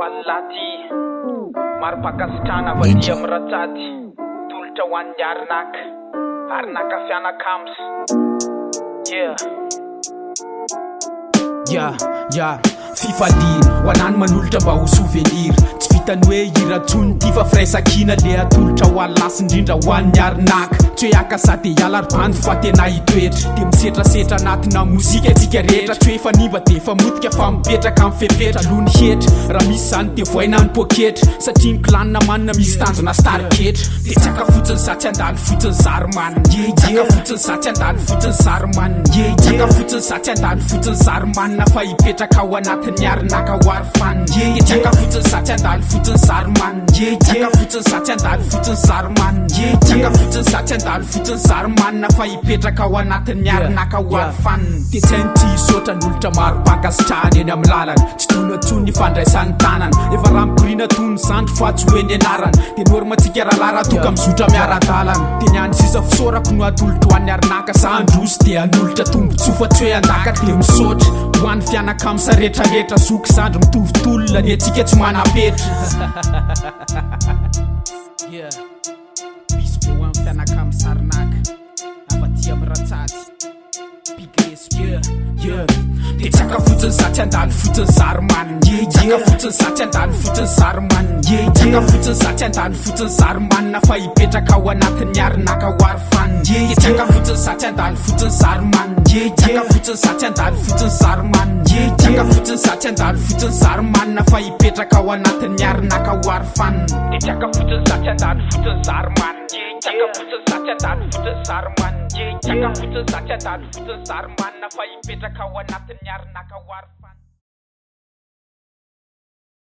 walaty maripakasitrana vaty amin'ny ratsaty tolotra ho an'ny arinaka fianakams fifaliana ho anany manolotra mba ho souvenir tsy vitany hoe iratsony ty fa firaisakina le atolotra ho alasy indrindra ho an'ny arinaka tsy hoe akasa de hialarybandy fa tena hitoetra de misetrasetra anatina mozika atsika rehetra tsy hoe efa nimba de efa motika fa mipetraka amin'ny fepetra aloha ny hetra raha misy zany de voaina ny poketra satria ny klanina manina misy tanjona starketra de tsy aka fotsiny satsy andany fotsiny zaromany tsaka fotsiny satsy andany fotsiny zaromany tsaka fotsiny satsy andany fotsiny zaromanina fa hipetraka ao anatin'ny arinaka ho ary fanina tsaka fotsiny satsy andany fotsiny zaromanina tsaka fotsiny satsy andany fotsiny zaromanina tsaka fotsiny satsy andany fotsiny zaromanina fa hipetraka ao anatin'ny arinaka ho ary fanina de tsy hainty isotra n'olotra maro pakasitrahany eny amin'ny lalana tsy tono atsony ny fandraisan'ny tanana efa raha mikorina tony zandro fa tsy hoe ny anarana de normatsika rahalara toka mizotra miara-dalana de niany sisa fisorako no atolotra ho an'ny arinaka sa androsy de anolotra tombotsofa tsy hoe andaka de misotra ho an'ny fianakamy retraretra zoky zandro mitovy tolona ny atsika tsy manapetra bisy be ho an'ny fianakamy sarinaka avaty amin'ny ratsaty de tsaka fotsiny satsy andany fotsiny zaromanina tsaka fotsiny satsy andany fotsiny zaromanina tsaka fotsiny satsy andany fotsiny zaromanina fa hipetraka ao anatin'ny arinaka ho ary fanina tsaka fotsiny satsy andany fotsiny zaromanina tsaka fotsiny satsy andany fotsiny zaromanina tsaka fotsiny satsy andany fotsiny zaromanina fa hipetraka ao anatin'ny arinaka ho ary fanina de tsaka fotsiny satsy andany fotsiny zaromanina tsaka fotsiny satsy andany fotsiny zaromanina tsaka fotsiny satsy andany fotsiny zaromanina fa hipetraka ao anatin'ny arinaka ho ary fanina